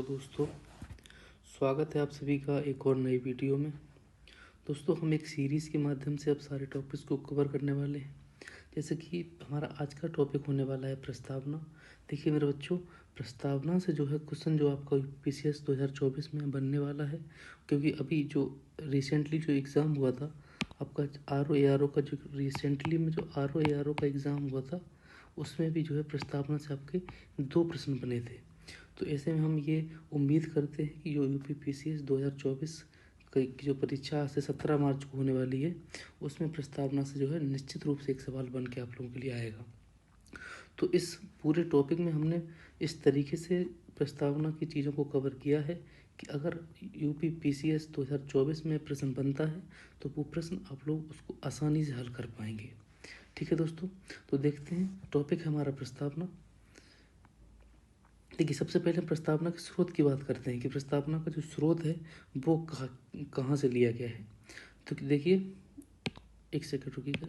दोस्तों, स्वागत है आप सभी का एक और नई वीडियो में। दोस्तों, हम एक सीरीज़ के माध्यम से अब सारे टॉपिक्स को कवर करने वाले हैं। जैसे कि हमारा आज का टॉपिक होने वाला है प्रस्तावना। देखिए मेरे बच्चों, प्रस्तावना से जो है क्वेश्चन जो आपका यूपीसीएस 2024 में बनने वाला है, क्योंकि अभी जो रिसेंटली जो एग्ज़ाम हुआ था आपका RO ARO का, जो रिसेंटली में जो RO ARO का एग्ज़ाम हुआ था, उसमें भी जो है प्रस्तावना से आपके 2 प्रश्न बने थे। तो ऐसे में हम ये उम्मीद करते हैं कि जो यूपीपीसीएस 2024 की जो परीक्षा आज से 17 मार्च को होने वाली है, उसमें प्रस्तावना से जो है निश्चित रूप से एक सवाल बन के आप लोगों के लिए आएगा। तो इस पूरे टॉपिक में हमने इस तरीके से प्रस्तावना की चीज़ों को कवर किया है कि अगर यूपीपीसीएस 2024 में प्रश्न बनता है तो वो प्रश्न आप लोग उसको आसानी से हल कर पाएंगे। ठीक है दोस्तों, तो देखते हैं टॉपिक है हमारा प्रस्तावना। देखिए, सबसे पहले प्रस्तावना के स्रोत की बात करते हैं कि प्रस्तावना का जो स्रोत है वो कहाँ से लिया गया है। तो देखिए, एक सेकंड रुकिएगा।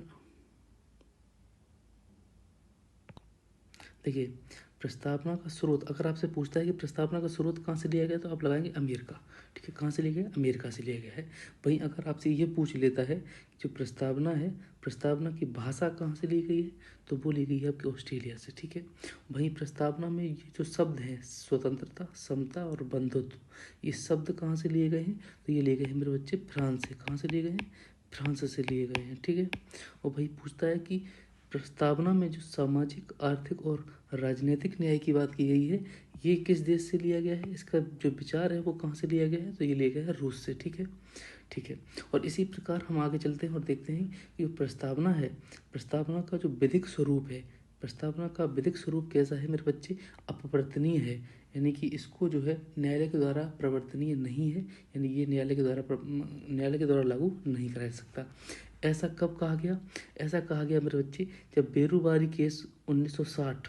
देखिए, प्रस्तावना का स्रोत अगर आपसे पूछता है कि प्रस्तावना का स्रोत कहाँ से लिया गया, तो आप लगाएंगे अमेरिका। ठीक है, कहाँ से लिया गया? अमेरिका से लिया गया है। वहीं अगर आपसे ये पूछ लेता है कि जो प्रस्तावना है, प्रस्तावना की भाषा कहाँ से ली गई है, तो वो ली गई है आपके ऑस्ट्रेलिया से। ठीक है, वहीं प्रस्तावना में ये जो शब्द हैं स्वतंत्रता, समता और बंधुत्व, ये शब्द कहाँ से लिए गए हैं, तो ये लिए गए हैं मेरे बच्चे फ्रांस से। कहाँ से लिए गए हैं? फ्रांस से लिए गए हैं। ठीक है, और वही पूछता है कि प्रस्तावना में जो सामाजिक, आर्थिक और राजनीतिक न्याय की बात की गई है, ये किस देश से लिया गया है, इसका जो विचार है वो कहाँ से लिया गया है, तो ये लिया गया है रूस से। ठीक है, ठीक है। और इसी प्रकार हम आगे चलते हैं और देखते हैं कि जो प्रस्तावना है, प्रस्तावना का जो विधिक स्वरूप है, प्रस्तावना का विधिक स्वरूप कैसा है मेरे बच्चे? अपवर्तनीय है, यानी कि इसको जो है न्यायालय के द्वारा प्रवर्तनीय नहीं है, यानी ये न्यायालय के द्वारा लागू नहीं कराया जा सकता। ऐसा कब कहा गया? ऐसा कहा गया मेरे बच्चे जब बेरूबारी केस 1960।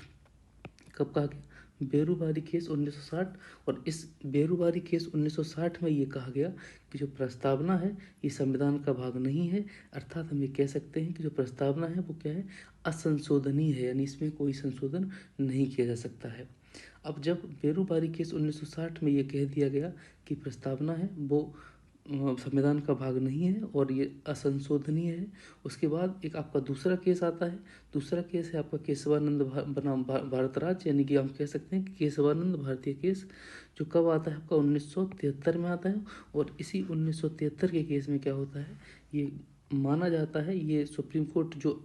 कब कहा गया? बेरूबारी केस 1960। और इस बेरूबारी केस 1960 में ये कहा गया कि जो प्रस्तावना है ये संविधान का भाग नहीं है, अर्थात हम ये कह सकते हैं कि जो प्रस्तावना है वो क्या है? असंशोधनीय है, यानी इसमें कोई संशोधन नहीं किया जा सकता है। अब जब बेरूबारी केस 1960 में ये कह दिया गया कि प्रस्तावना है वो संविधान का भाग नहीं है और ये असंशोधनीय है, उसके बाद एक आपका दूसरा केस आता है। दूसरा केस है आपका केशवानंद बनाम भारतराज, यानी कि हम कह सकते हैं कि केशवानंद भारतीय केस, जो कब आता है आपका 1973 में आता है। और इसी 1973 के केस में क्या होता है, ये माना जाता है, ये सुप्रीम कोर्ट जो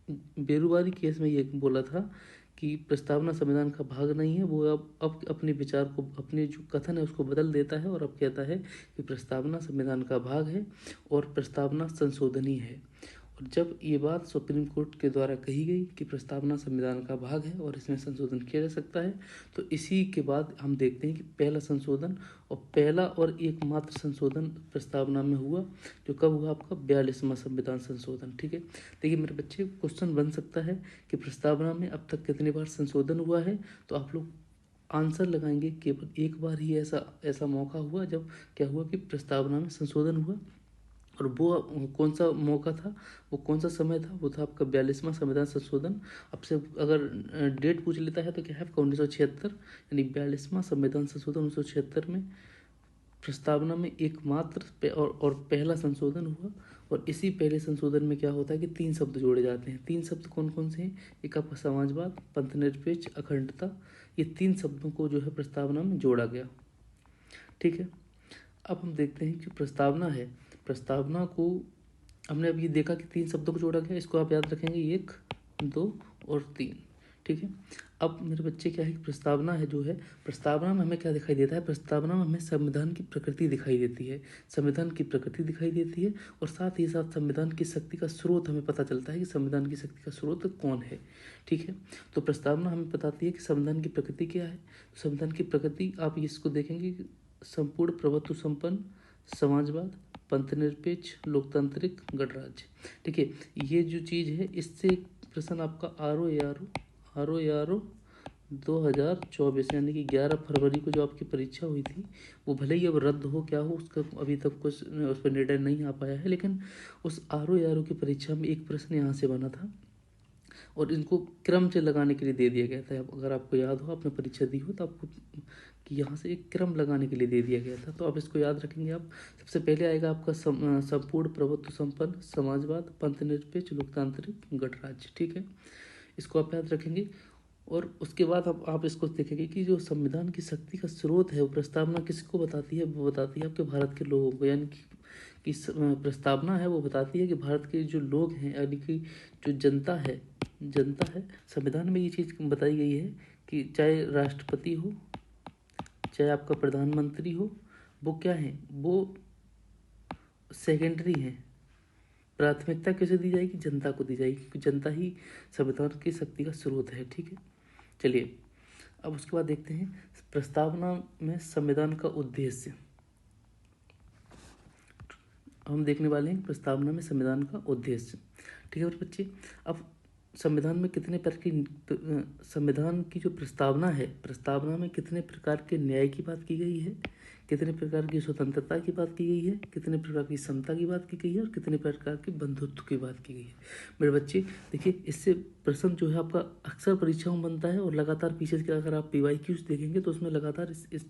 बेरूबारी केस में ये बोला था कि प्रस्तावना संविधान का भाग नहीं है, वो अब अपने विचार को, अपने जो कथन है उसको बदल देता है और अब कहता है कि प्रस्तावना संविधान का भाग है और प्रस्तावना संशोधनीय है। और जब ये बात सुप्रीम कोर्ट के द्वारा कही गई कि प्रस्तावना संविधान का भाग है और इसमें संशोधन किया जा सकता है, तो इसी के बाद हम देखते हैं कि पहला संशोधन और पहला और एकमात्र संशोधन प्रस्तावना में हुआ, जो कब हुआ? आपका 42वां संविधान संशोधन। ठीक है, देखिए मेरे बच्चे, क्वेश्चन बन सकता है कि प्रस्तावना में अब तक कितनी बार संशोधन हुआ है, तो आप लोग आंसर लगाएंगे केवल एक बार ही ऐसा मौका हुआ जब क्या हुआ कि प्रस्तावना में संशोधन हुआ। और वो कौन सा मौका था, वो कौन सा समय था? वो था आपका 42वां संविधान संशोधन। आपसे अगर डेट पूछ लेता है तो क्या है आपका 1976, यानी 42वां संविधान संशोधन 1976 में प्रस्तावना में एकमात्र और पहला संशोधन हुआ। और इसी पहले संशोधन में क्या होता है कि 3 शब्द जोड़े जाते हैं। 3 शब्द कौन कौन से हैं? एक आपका समाजवाद, पंथनिरपेक्ष, अखंडता, ये 3 शब्दों को जो है प्रस्तावना में जोड़ा गया। ठीक है, अब हम देखते हैं कि प्रस्तावना है, प्रस्तावना को हमने अभी देखा कि 3 शब्दों को जोड़ा गया, इसको आप याद रखेंगे 1, 2 और 3। ठीक है, अब मेरे बच्चे क्या है कि प्रस्तावना है जो है, प्रस्तावना में हमें क्या दिखाई देता है? प्रस्तावना में हमें संविधान की प्रकृति दिखाई देती है, संविधान की प्रकृति दिखाई देती है और साथ ही साथ संविधान की शक्ति का स्रोत हमें पता चलता है कि संविधान की शक्ति का स्रोत कौन है। ठीक है, तो प्रस्तावना हमें बताती है कि संविधान की प्रकृति क्या है। संविधान की प्रकृति आप इसको देखेंगे कि संपूर्ण प्रभुत्व संपन्न, समाजवाद, पंथनिरपेक्ष, लोकतांत्रिक, गणराज्य। ठीक है, ये जो चीज़ है इससे प्रश्न आपका RO ARO 2024, यानी कि 11 फरवरी को जो आपकी परीक्षा हुई थी, वो भले ही अब रद्द हो क्या हो उसका अभी तक कुछ उस पर निर्णय नहीं आ पाया है, लेकिन उस RO ARO की परीक्षा में एक प्रश्न यहाँ से बना था और इनको क्रम से लगाने के लिए दे दिया गया था। अगर आपको याद हो, आपने परीक्षा दी हो तो आपको कि यहाँ से एक क्रम लगाने के लिए दे दिया गया था। तो आप इसको याद रखेंगे। आप सबसे पहले आएगा आपका संपूर्ण प्रभुत्व संपन्न समाजवाद, पंथनिरपेक्ष, लोकतांत्रिक, गणराज्य। ठीक है, इसको आप याद रखेंगे। और उसके बाद आप इसको देखेंगे कि जो संविधान की शक्ति का स्रोत है वो प्रस्तावना किसको बताती है? वो बताती है आपके भारत के लोगों को। यानी कि प्रस्तावना है वो बताती है कि भारत के जो लोग हैं, यानी कि जो जनता है संविधान में ये चीज़ बताई गई है कि चाहे राष्ट्रपति हो, चाहे आपका प्रधानमंत्री हो, वो क्या है? वो सेकेंडरी है। प्राथमिकता किसे दी जाएगी? जनता को दी जाएगी, क्योंकि जनता ही संविधान की शक्ति का स्रोत है। ठीक है, चलिए अब उसके बाद देखते हैं प्रस्तावना में संविधान का उद्देश्य। हम देखने वाले हैं प्रस्तावना में संविधान का उद्देश्य। ठीक है मेरे बच्चे, अब संविधान में कितने प्रकार की संविधान की जो प्रस्तावना है, प्रस्तावना में कितने प्रकार के न्याय की बात की गई है, कितने प्रकार की स्वतंत्रता की बात की गई है, कितने प्रकार की समता की बात की गई है और कितने प्रकार के बंधुत्व की बात की गई है। मेरे बच्चे देखिए, इससे प्रश्न जो है आपका अक्सर परीक्षाओं में बनता है और लगातार पीछे के अगर आप PYQs देखेंगे तो उसमें लगातार इस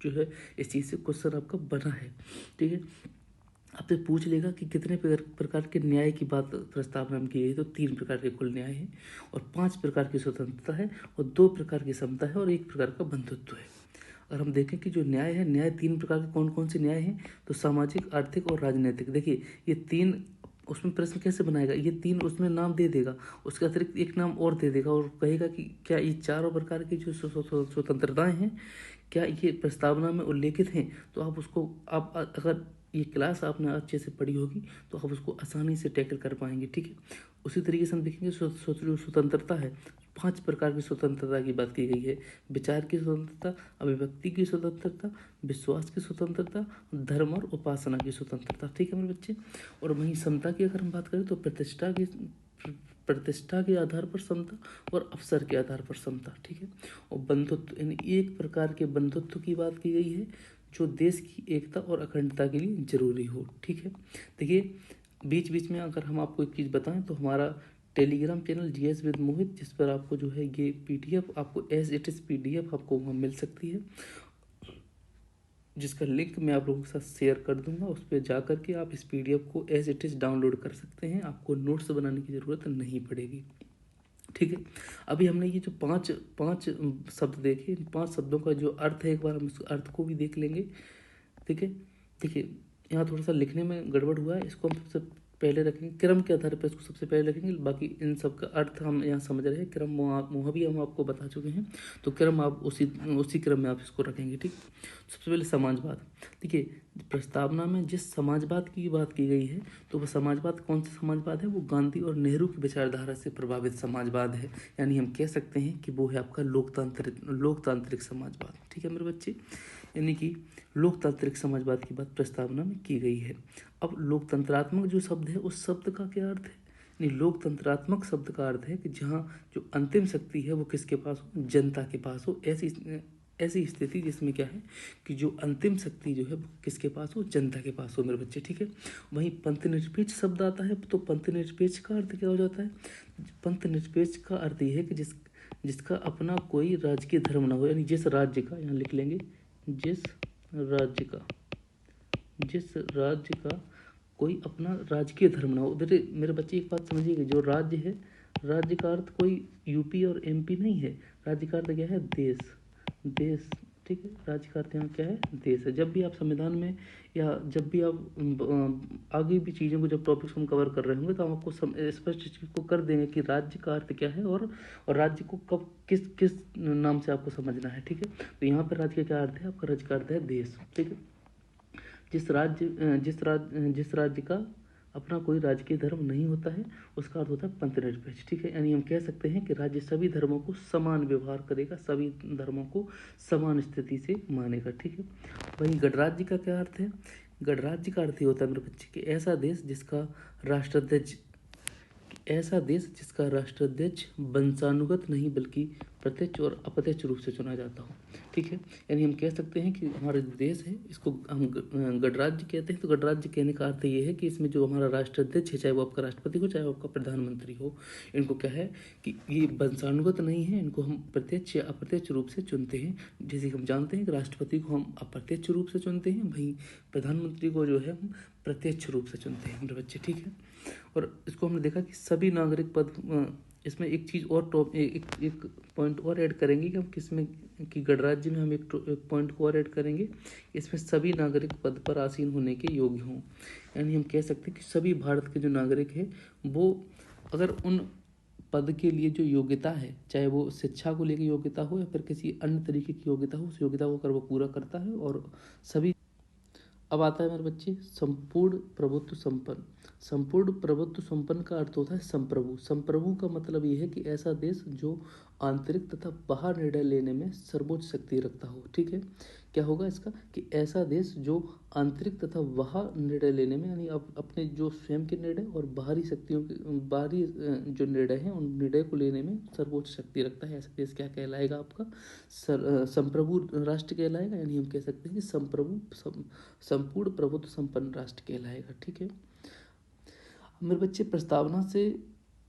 जो है इस चीज़ से क्वेश्चन आपका बना है। ठीक है, आपसे पूछ लेगा कि कितने प्रकार के न्याय की बात प्रस्तावना में की गई, तो 3 प्रकार के कुल न्याय है और 5 प्रकार की स्वतंत्रता है और 2 प्रकार की समता है और 1 प्रकार का बंधुत्व है। अगर हम देखें कि जो न्याय है, न्याय 3 प्रकार के कौन कौन से न्याय हैं? तो सामाजिक, आर्थिक और राजनीतिक। देखिए ये 3, उसमें प्रश्न कैसे बनाएगा? ये 3 उसमें नाम दे देगा, उसके अतिरिक्त एक नाम और दे देगा और कहेगा कि क्या ये चारों प्रकार की जो स्वतंत्रताएं हैं क्या ये प्रस्तावना में उल्लेखित हैं? तो आप उसको आप अगर ये क्लास आपने अच्छे से पढ़ी होगी तो आप उसको आसानी से टैकल कर पाएंगे। ठीक है, उसी तरीके से हम देखेंगे जो स्वतंत्रता है, 5 प्रकार की स्वतंत्रता की बात की गई है। विचार की स्वतंत्रता, अभिव्यक्ति की स्वतंत्रता, विश्वास की स्वतंत्रता, धर्म और उपासना की स्वतंत्रता। ठीक है मेरे बच्चे, और वहीं समता की अगर हम बात करें तो प्रतिष्ठा के आधार पर समता और अवसर के आधार पर समता। ठीक है, और बंधुत्व यानी 1 प्रकार के बंधुत्व की बात की गई है जो देश की एकता और अखंडता के लिए जरूरी हो। ठीक है, देखिए बीच बीच में अगर हम आपको एक चीज़ बताएं तो हमारा टेलीग्राम चैनल GS विद मोहित, जिस पर आपको जो है ये PDF आपको एज इट इज़ PDF आपको वहाँ मिल सकती है, जिसका लिंक मैं आप लोगों के साथ शेयर कर दूंगा। उस पर जा कर के आप इस PDF को एज इट इज़ डाउनलोड कर सकते हैं, आपको नोट्स बनाने की ज़रूरत नहीं पड़ेगी। ठीक है, अभी हमने ये जो पांच शब्द देखे, इन 5 शब्दों का जो अर्थ है एक बार हम उस अर्थ को भी देख लेंगे। ठीक है, देखिए यहाँ थोड़ा सा लिखने में गड़बड़ हुआ है, इसको हम सबसे पहले रखेंगे, क्रम के आधार पर इसको सबसे पहले रखेंगे, बाकी इन सब का अर्थ हम यहाँ समझ रहे हैं। क्रम वहाँ भी हम आपको बता चुके हैं, तो क्रम आप उसी क्रम में आप इसको रखेंगे। ठीक, सबसे पहले समाजवाद। देखिए प्रस्तावना में जिस समाजवाद की बात की गई है तो वह समाजवाद कौन सा समाजवाद है? वो गांधी और नेहरू की विचारधारा से प्रभावित समाजवाद है, यानी हम कह सकते हैं कि वो है आपका लोकतांत्रिक समाजवाद। ठीक है मेरे बच्चे, यानी कि लोकतांत्रिक समाजवाद की बात प्रस्तावना में की गई है। अब लोकतंत्रात्मक जो शब्द है उस शब्द का क्या अर्थ है? यानी लोकतंत्रात्मक शब्द का अर्थ है कि जहाँ जो अंतिम शक्ति है वो किसके पास हो? जनता के पास हो। ऐसी स्थिति जिसमें क्या है कि जो अंतिम शक्ति जो है वो किसके पास हो? जनता के पास हो मेरे बच्चे। ठीक है, वहीं पंथनिरपेक्ष शब्द आता है, तो पंथनिरपेक्ष का अर्थ क्या हो जाता है? पंथनिरपेक्ष का अर्थ ये है कि जिसका अपना कोई राजकीय धर्म ना हो, यानी जिस राज्य का, यहाँ लिख लेंगे, जिस राज्य का कोई अपना राजकीय धर्म ना हो। मेरे बच्चे एक बात समझिएगा, जो राज्य है, राज्य का अर्थ कोई UP और MP नहीं है, राज्य का अर्थ क्या है? देश। ठीक है, राज्य का अर्थ यहाँ क्या है? देश है। जब भी आप संविधान में या जब भी आप आगे भी चीज़ों को जब टॉपिक्स हम कवर कर रहे होंगे तो हम आपको स्पष्ट चीज़ को कर देंगे कि राज्य का अर्थ क्या है और राज्य को कब किस नाम से आपको समझना है। ठीक है, तो यहाँ पर राज्य का क्या अर्थ है? आपका राज्य का अर्थ है देश। ठीक है, जिस राज्य का अपना कोई राजकीय धर्म नहीं होता है उसका अर्थ होता है पंथनिरपेक्ष। ठीक है, यानी हम कह सकते हैं कि राज्य सभी धर्मों को समान व्यवहार करेगा, सभी धर्मों को समान स्थिति से मानेगा। ठीक है, वहीं गणराज्य का क्या अर्थ है? गणराज्य का अर्थ ये होता है मेरे बच्चे कि ऐसा देश जिसका राष्ट्राध्यक्ष वंशानुगत नहीं बल्कि प्रत्यक्ष और अप्रत्यक्ष रूप से चुना जाता हो। ठीक है, यानी हम कह सकते हैं कि हमारा जो देश है इसको हम गणराज्य कहते हैं। तो गणराज्य कहने का अर्थ ये है कि इसमें जो हमारा राष्ट्राध्यक्ष है, चाहे वो आपका राष्ट्रपति हो चाहे वो आपका प्रधानमंत्री हो, इनको क्या है कि ये वंशानुगत नहीं है, इनको हम प्रत्यक्ष या अप्रत्यक्ष रूप से चुनते हैं। जैसे कि हम जानते हैं कि राष्ट्रपति को हम अप्रत्यक्ष रूप से चुनते हैं, वहीं प्रधानमंत्री को जो है हम प्रत्यक्ष रूप से चुनते हैं मेरे बच्चे। ठीक है, और इसको हमने देखा कि सभी नागरिक पद, इसमें एक चीज़ और एक पॉइंट और ऐड करेंगे कि हम किसमें कि गणराज्य में हम एक पॉइंट को और ऐड करेंगे, इसमें सभी नागरिक पद पर आसीन होने के योग्य हों। यानी हम कह सकते हैं कि सभी भारत के जो नागरिक हैं वो अगर उन पद के लिए जो योग्यता है, चाहे वो शिक्षा को लेकर योग्यता हो या फिर किसी अन्य तरीके की योग्यता हो, उस योग्यता को अगर वो पूरा करता है और सभी। अब आता है मेरे बच्चे संपूर्ण प्रभुत्व संपन्न। संपूर्ण प्रभुत्व संपन्न का अर्थ होता है संप्रभु। संप्रभु का मतलब ये है कि ऐसा देश जो आंतरिक तथा बाहर निर्णय लेने में सर्वोच्च शक्ति रखता हो। ठीक है, क्या होगा इसका कि ऐसा देश जो आंतरिक तथा बाहर निर्णय लेने में, यानी अपने जो स्वयं के निर्णय और बाहरी शक्तियों के बाहरी जो निर्णय हैं उन निर्णय को लेने में सर्वोच्च शक्ति रखता है, ऐसा देश क्या कहलाएगा आपका संप्रभु राष्ट्र कहलाएगा। यानी हम कह सकते हैं कि संपूर्ण प्रभुत्व संपन्न राष्ट्र कहलाएगा। ठीक है, मेरे बच्चे प्रस्तावना से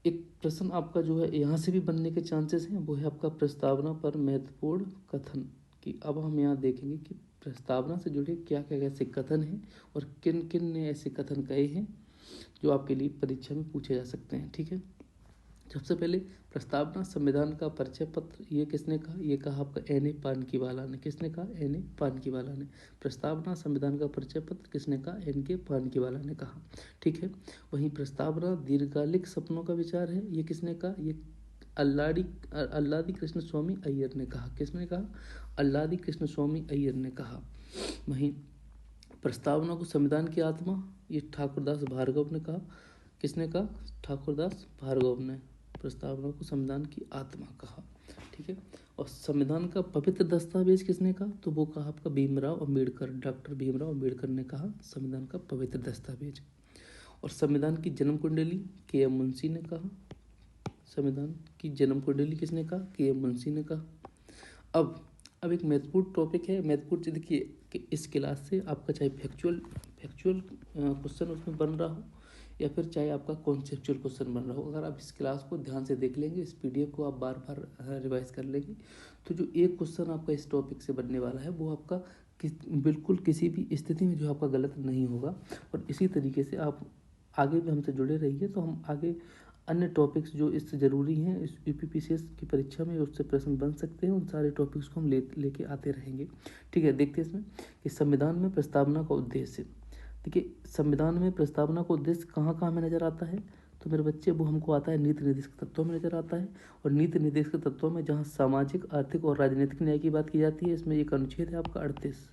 एक प्रश्न आपका जो है यहाँ से भी बनने के चांसेस हैं, वो है आपका प्रस्तावना पर महत्वपूर्ण कथन। कि अब हम यहाँ देखेंगे कि प्रस्तावना से जुड़े क्या क्या ऐसे कथन हैं और किन किन ने ऐसे कथन कहे हैं जो आपके लिए परीक्षा में पूछे जा सकते हैं। ठीक है, सबसे पहले प्रस्तावना संविधान का परिचय पत्र, ये किसने कहा? ये कहा आपका एन ए पानकीवाला ने। किसने कहा? एन ए पानकीवाला ने। प्रस्तावना संविधान का परिचय पत्र किसने कहा? एन के पानकीवाला ने कहा। ठीक है, वहीं प्रस्तावना दीर्घकालिक सपनों का विचार है, ये किसने कहा? ये अल्लादी कृष्ण स्वामी अय्यर ने कहा। किसने कहा? अल्लादी कृष्ण स्वामी अय्यर ने कहा। वहीं प्रस्तावना को संविधान की आत्मा, ये ठाकुरदास भार्गव ने कहा। किसने कहा? ठाकुरदास भार्गव ने प्रस्तावना को संविधान की आत्मा कहा। ठीक है, और संविधान का पवित्र दस्तावेज किसने कहा? तो वो कहा आपका भीमराव अम्बेडकर, डॉक्टर भीमराव अम्बेडकर ने कहा संविधान का पवित्र दस्तावेज। और संविधान की जन्म कुंडली के एम मुंशी ने कहा। संविधान की जन्म कुंडली किसने कहा? के एम मुंशी ने कहा। अब एक महत्वपूर्ण टॉपिक है, महत्वपूर्ण। देखिए कि इस क्लास से आपका चाहे फैक्चुअल क्वेश्चन उसमें बन रहा हो या फिर चाहे आपका कॉन्सेप्चुअल क्वेश्चन बन रहा हो, अगर आप इस क्लास को ध्यान से देख लेंगे, इस पीडीएफ को आप बार बार रिवाइज कर लेंगे, तो जो एक क्वेश्चन आपका इस टॉपिक से बनने वाला है वो आपका बिल्कुल किसी भी स्थिति में जो आपका गलत नहीं होगा। और इसी तरीके से आप आगे भी हमसे जुड़े रहिए, तो हम आगे अन्य टॉपिक्स जो इससे ज़रूरी हैं इस यूपीपीसीएस की परीक्षा में उससे प्रश्न बन सकते हैं, उन सारे टॉपिक्स को हम लेके आते रहेंगे। ठीक है, देखते हैं इसमें कि संविधान में प्रस्तावना का उद्देश्य। देखिए संविधान में प्रस्तावना का उद्देश्य कहाँ कहाँ में नज़र आता है? तो मेरे बच्चे वो हमको आता है नीति निर्देशक तत्वों में नज़र आता है। और नीति निर्देशक तत्वों में जहाँ सामाजिक, आर्थिक और राजनीतिक न्याय की बात की जाती है, इसमें एक अनुच्छेद है आपका 38।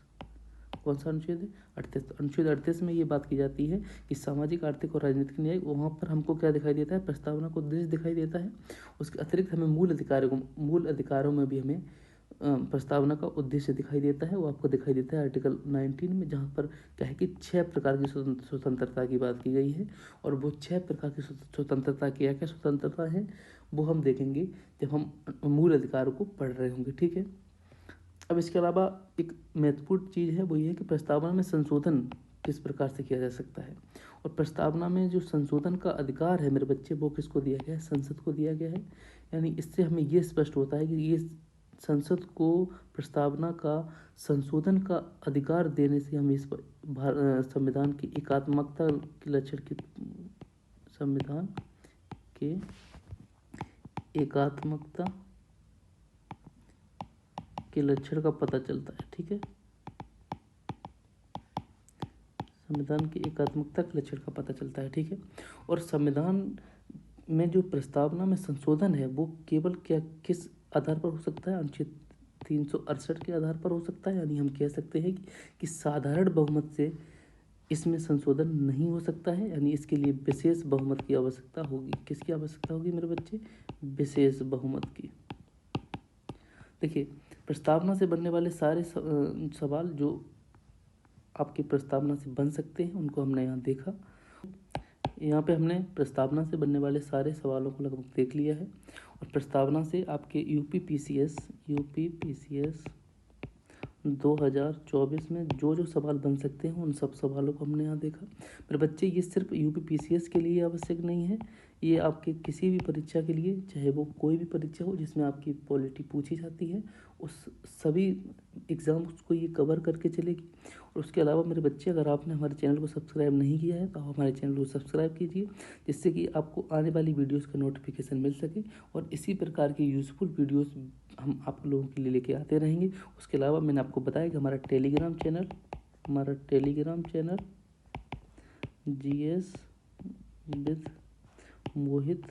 कौन सा अनुच्छेद है? 38। अनुच्छेद 38 में ये बात की जाती है कि सामाजिक, आर्थिक और राजनीतिक न्याय, वहाँ पर हमको क्या दिखाई देता है? प्रस्तावना को उद्देश्य दिखाई देता है। उसके अतिरिक्त हमें मूल अधिकारों में भी हमें प्रस्तावना का उद्देश्य दिखाई देता है। वो आपको दिखाई देता है आर्टिकल 19 में, जहाँ पर क्या है कि 6 प्रकार की स्वतंत्रता की बात की गई है। और वो 6 प्रकार की स्वतंत्रता क्या क्या स्वतंत्रता है वो हम देखेंगे जब हम मूल अधिकारों को पढ़ रहे होंगे। ठीक है, अब इसके अलावा एक महत्वपूर्ण चीज़ है, वो ये है कि प्रस्तावना में संशोधन किस प्रकार से किया जा सकता है। और प्रस्तावना में जो संशोधन का अधिकार है मेरे बच्चे, वो किसको दिया गया है? संसद को दिया गया है। यानी इससे हमें ये स्पष्ट होता है कि ये संसद को प्रस्तावना का संशोधन का अधिकार देने से हम इस संविधान की एकात्मकता के लक्षण की, संविधान के एकात्मकता के लक्षण का पता चलता है। ठीक है, संविधान की एकात्मकता के लक्षण का पता चलता है। ठीक है, और संविधान में जो प्रस्तावना में संशोधन है वो केवल किस आधार पर हो सकता है? अनुच्छेद 368 के आधार पर हो सकता है। यानी हम कह सकते हैं कि साधारण बहुमत से इसमें संशोधन नहीं हो सकता है, यानी इसके लिए विशेष बहुमत की आवश्यकता होगी। किसकी आवश्यकता होगी मेरे बच्चे? विशेष बहुमत की। देखिए प्रस्तावना से बनने वाले सारे सवाल जो आपकी प्रस्तावना से बन सकते हैं उनको हमने यहाँ देखा। यहाँ पे हमने प्रस्तावना से बनने वाले सारे सवालों को लगभग देख लिया है और प्रस्तावना से आपके यूपी पीसीएस 2024 में जो जो सवाल बन सकते हैं उन सब सवालों को हमने यहाँ देखा। मेरे बच्चे, ये सिर्फ यूपी पीसीएस के लिए आवश्यक नहीं है, ये आपके किसी भी परीक्षा के लिए, चाहे वो कोई भी परीक्षा हो जिसमें आपकी पॉलिटी पूछी जाती है, उस सभी एग्ज़ाम्स को ये कवर करके चलेगी। और उसके अलावा मेरे बच्चे, अगर आपने हमारे चैनल को सब्सक्राइब नहीं किया है तो आप हमारे चैनल को सब्सक्राइब कीजिए, जिससे कि आपको आने वाली वीडियोस का नोटिफिकेशन मिल सके और इसी प्रकार की यूज़फुल वीडियोस हम आप लोगों के लिए लेके आते रहेंगे। उसके अलावा मैंने आपको बताया कि हमारा टेलीग्राम चैनल GS विद मोहित,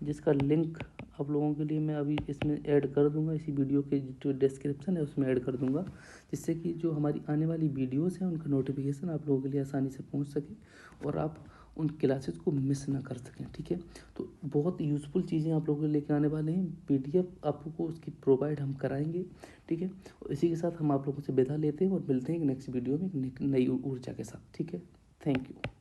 जिसका लिंक आप लोगों के लिए मैं अभी इसमें ऐड कर दूंगा, इसी वीडियो के जो डिस्क्रिप्शन है उसमें ऐड कर दूंगा, जिससे कि जो हमारी आने वाली वीडियोस हैं उनका नोटिफिकेशन आप लोगों के लिए आसानी से पहुंच सके और आप उन क्लासेस को मिस ना कर सकें। ठीक है, तो बहुत यूज़फुल चीज़ें आप लोगों के लेके आने वाले हैं, PDF आपको उसकी प्रोवाइड हम कराएंगे। ठीक है, और इसी के साथ हम आप लोगों से विदा लेते हैं और मिलते हैं नेक्स्ट वीडियो में एक नई ऊर्जा के साथ। ठीक है, थैंक यू।